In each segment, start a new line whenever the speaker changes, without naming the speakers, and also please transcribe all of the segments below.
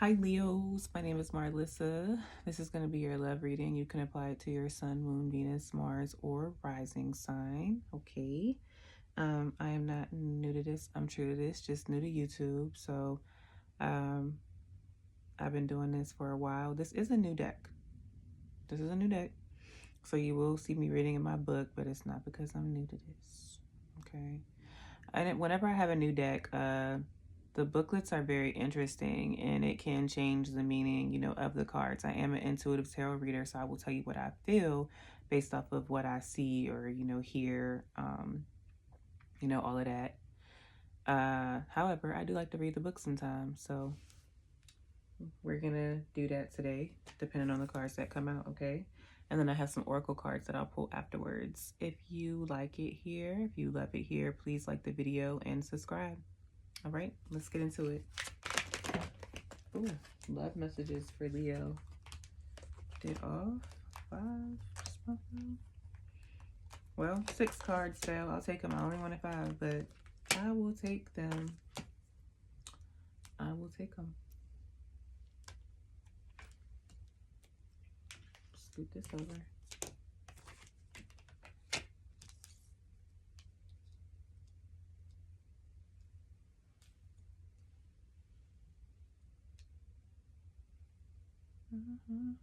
Hi Leos, my name is Marlissa. This is going to be your love reading. You can apply it to your sun, moon, Venus, Mars, or rising sign. Okay. I am not new to this. I'm true to this, just new to YouTube. So um, I've been doing this for a while. This is a new deck. This is a new deck. So you will see me reading in my book, but it's not because I'm new to this. Okay. Whenever I have a new deck, the booklets are very interesting and it can change the meaning, of the cards. I am an intuitive tarot reader, so I will tell you what I feel based off of what I see or, hear, all of that. However, I do like to read the book sometimes, so we're gonna do that today, depending on the cards that come out, okay? And then I have some oracle cards that I'll pull afterwards. If you like it here, if you love it here, please like the video and subscribe. All right, let's get into it. Ooh, love messages for Leo. Did off 5. Well, 6 cards fell. I'll take them. I only wanted 5, but I will take them. I will take them. Scoot this over.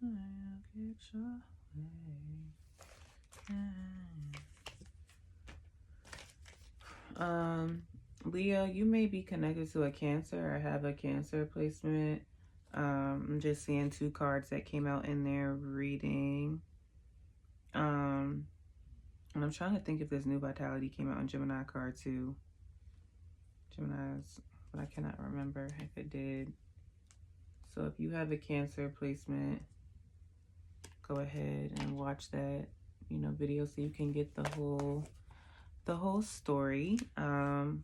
I'll get your way. Leo, you may be connected to a Cancer or have a Cancer placement. I'm just seeing 2 cards that came out in their reading. And I'm trying to think if this new Vitality came out in Gemini card too. Gemini's, but I cannot remember if it did. So if you have a Cancer placement, go ahead and watch that, video so you can get the whole story. I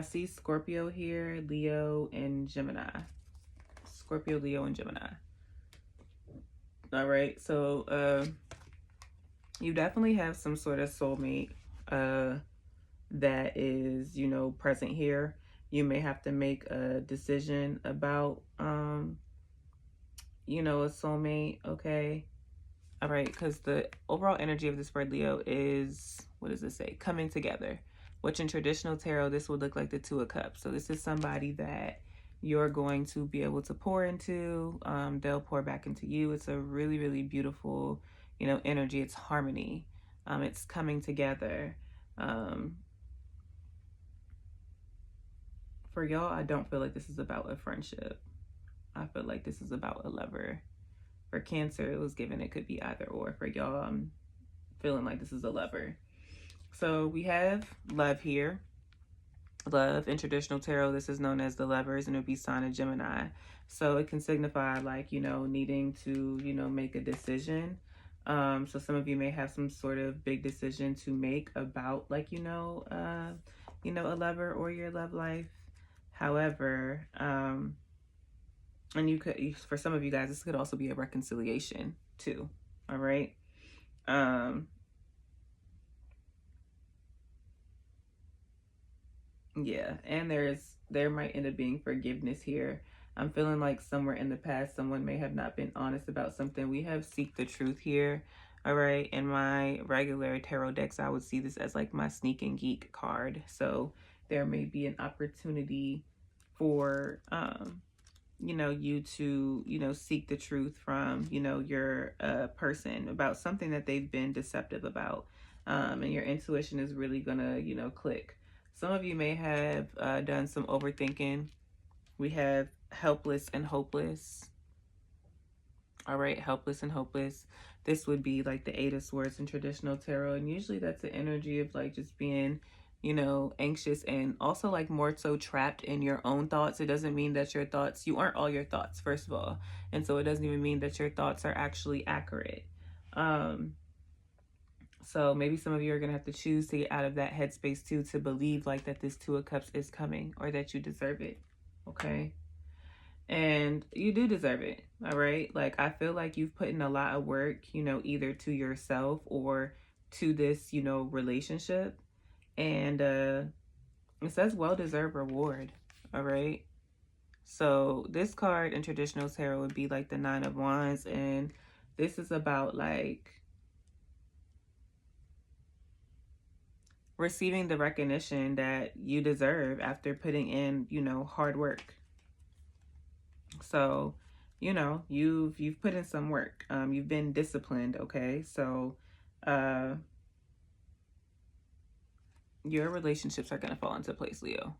see Scorpio here, Leo, and Gemini. Scorpio, Leo, and Gemini. All right, so you definitely have some sort of soulmate that is, present here. You may have to make a decision about, a soulmate, okay? All right, because the overall energy of this spread, Leo, is, what does it say? Coming together. Which in traditional tarot, this would look like the 2 of Cups. So this is somebody that you're going to be able to pour into. They'll pour back into you. It's a really, really beautiful, energy. It's harmony. It's coming together. For y'all, I don't feel like this is about a friendship. I feel like this is about a lover. For Cancer, it was given it could be either or. For y'all, I'm feeling like this is a lover. So we have love here. Love in traditional tarot, this is known as the Lovers, and it would be sign of Gemini. So it can signify like, needing to, make a decision. So some of you may have some sort of big decision to make about like, a lover or your love life. However, and you could, for some of you guys, this could also be a reconciliation too. All right. Yeah, and there might end up being forgiveness here. I'm feeling like somewhere in the past, someone may have not been honest about something. We have seek the truth here. All right, in my regular tarot decks, I would see this as like my sneak and geek card. So there may be an opportunity for, you to, seek the truth from, your person about something that they've been deceptive about. And your intuition is really gonna, click. Some of you may have done some overthinking. We have helpless and hopeless. All right, helpless and hopeless. This would be like the 8 of Swords in traditional tarot. And usually that's the energy of like just being, anxious and also like more so trapped in your own thoughts. It doesn't mean that your thoughts, you aren't all your thoughts, first of all. And so it doesn't even mean that your thoughts are actually accurate. So maybe some of you are going to have to choose to get out of that headspace too, to believe like that this 2 of Cups is coming or that you deserve it. Okay. And you do deserve it. All right. Like, I feel like you've put in a lot of work, either to yourself or to this, relationship. And it says well-deserved reward. All right. So this card in traditional tarot would be like the Nine of Wands, and this is about like receiving the recognition that you deserve after putting in, you know, hard work. So, you know, you've put in some work. You've been disciplined, okay? So, your relationships are going to fall into place, Leo.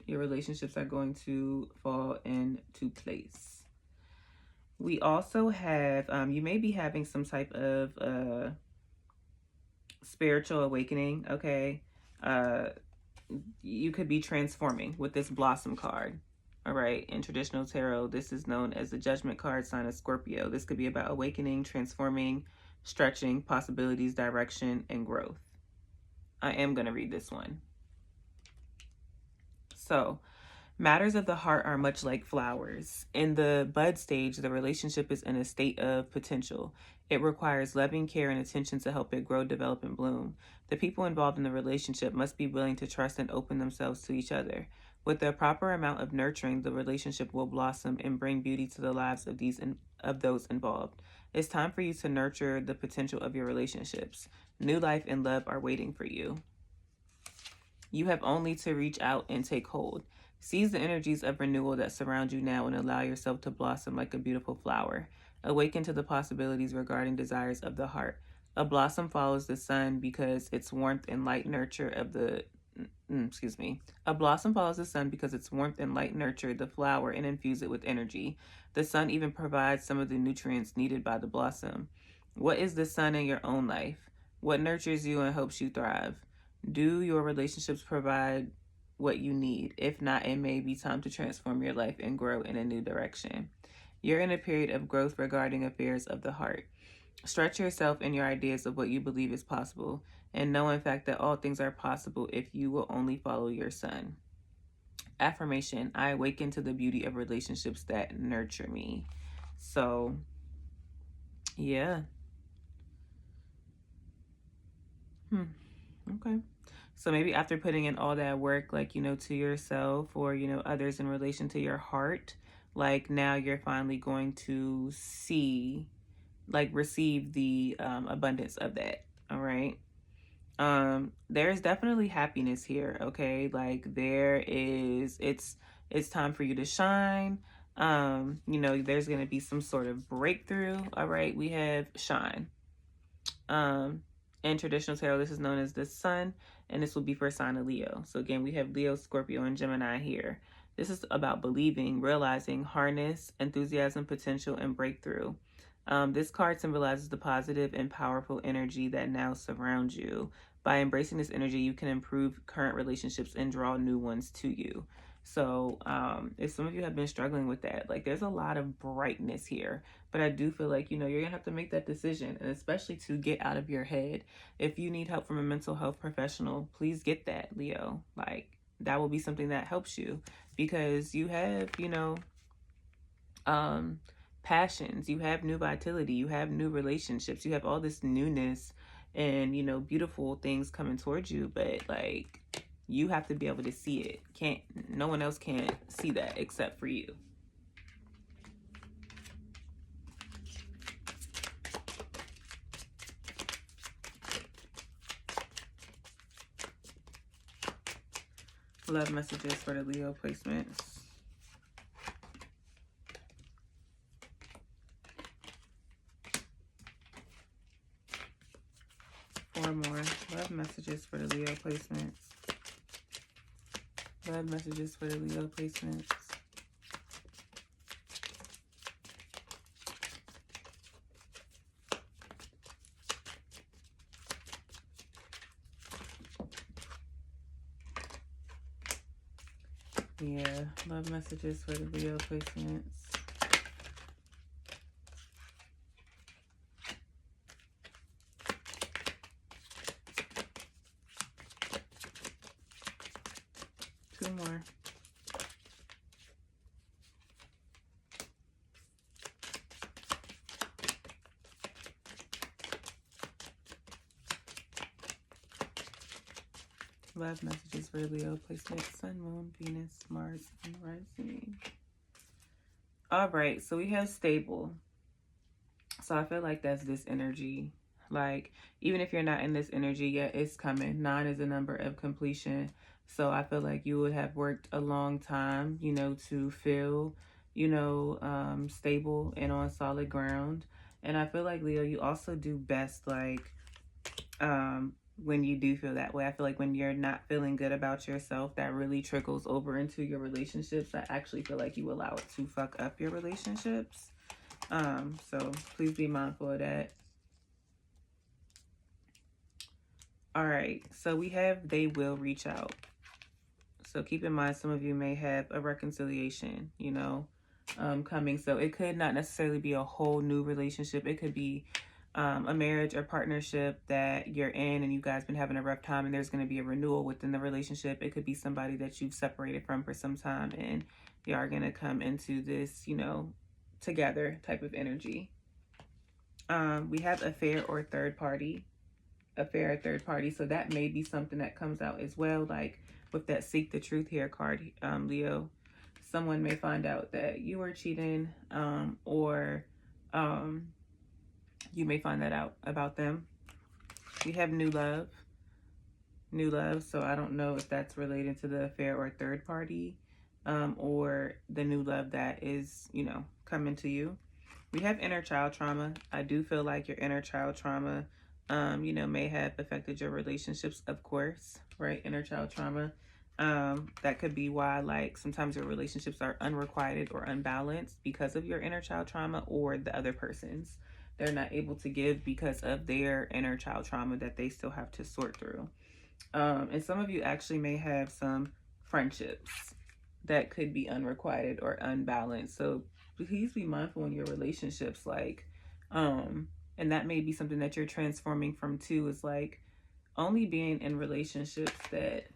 Your relationships are going to fall into place. We also have, you may be having some type of spiritual awakening, okay? You could be transforming with this Blossom card. All right, in traditional tarot, this is known as the Judgment card, sign of Scorpio. This could be about awakening, transforming, stretching, possibilities, direction, and growth. I am going to read this one. So, matters of the heart are much like flowers. In the bud stage, the relationship is in a state of potential. It requires loving care and attention to help it grow, develop, and bloom. The people involved in the relationship must be willing to trust and open themselves to each other. With the proper amount of nurturing, the relationship will blossom and bring beauty to the lives of those involved. It's time for you to nurture the potential of your relationships. New life and love are waiting for you. You have only to reach out and take hold. Seize the energies of renewal that surround you now and allow yourself to blossom like a beautiful flower. Awaken to the possibilities regarding desires of the heart. A blossom follows the sun because its warmth and light nurture of the A blossom follows the sun because its warmth and light nurture the flower and infuse it with energy. The sun even provides some of the nutrients needed by the blossom. What is the sun in your own life? What nurtures you and helps you thrive? Do your relationships provide what you need? If not, it may be time to transform your life and grow in a new direction. You're in a period of growth regarding affairs of the heart. Stretch yourself in your ideas of what you believe is possible, and know in fact that all things are possible if you will only follow your sun. Affirmation: I awaken to the beauty of relationships that nurture me. So, yeah. Okay. So maybe after putting in all that work, like, you know, to yourself or, you know, others in relation to your heart, like now you're finally going to see, like, receive the abundance of that. All right. There's definitely happiness here. Okay. Like it's time for you to shine. You know, there's going to be some sort of breakthrough. All right. We have shine. In traditional tarot, this is known as the sun, and this will be for a sign of Leo. So again, we have Leo, Scorpio, and Gemini here. This is about believing, realizing, harness, enthusiasm, potential, and breakthrough. This card symbolizes the positive and powerful energy that now surrounds you. By embracing this energy, you can improve current relationships and draw new ones to you. So if some of you have been struggling with that, like there's a lot of brightness here, but I do feel like, you know, you're gonna have to make that decision, and especially to get out of your head. If you need help from a mental health professional, please get that, Leo. Like that will be something that helps you, because you have, you know, passions, you have new vitality, you have new relationships, you have all this newness and, you know, beautiful things coming towards you, but like you have to be able to see it. No one else can see that except for you. Love messages for the Leo placements. Four more. Love messages for the Leo placements. Love messages for the Leo placements. Yeah, love messages for the Leo placements. Two more. love messages for Leo placement, Sun, Moon, Venus, Mars, and rising. All right, so we have stable. So I feel like that's this energy. Like, even if you're not in this energy yet, it's coming. 9 is a number of completion. So I feel like you would have worked a long time, you know, to feel, you know, stable and on solid ground. And I feel like, Leo, you also do best, like, when you do feel that way. I feel like when you're not feeling good about yourself, that really trickles over into your relationships. I actually feel like you allow it to fuck up your relationships. So please be mindful of that. All right, so we have they will reach out. So keep in mind, some of you may have a reconciliation, you know, coming. So it could not necessarily be a whole new relationship. It could be a marriage or partnership that you're in and you guys been having a rough time and there's going to be a renewal within the relationship. It could be somebody that you've separated from for some time and you are going to come into this, you know, together type of energy. We have affair or third party. Affair or third party. So that may be something that comes out as well. Like with that seek the truth here card, Leo, someone may find out that you were cheating, or you may find that out about them. We have new love. New love. So I don't know if that's related to the affair or third party, or the new love that is, you know, coming to you. We have inner child trauma. I do feel like your inner child trauma, you know, may have affected your relationships, of course, right? Inner child trauma. That could be why, like, sometimes your relationships are unrequited or unbalanced because of your inner child trauma, or the other person's. They're not able to give because of their inner child trauma that they still have to sort through. And some of you actually may have some friendships that could be unrequited or unbalanced. So please be mindful in your relationships, like, and that may be something that you're transforming from too, is like only being in relationships that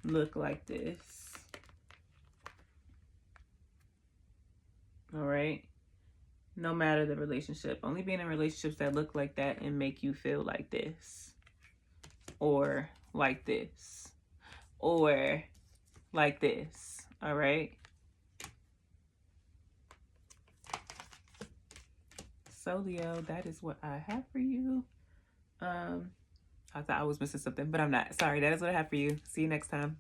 look like this. All right, no matter the relationship, only being in relationships that look like that and make you feel like this, or like this, or like this. All right. So Leo, that is what I have for you. I thought I was missing something, but I'm not. Sorry, that is what I have for you. See you next time.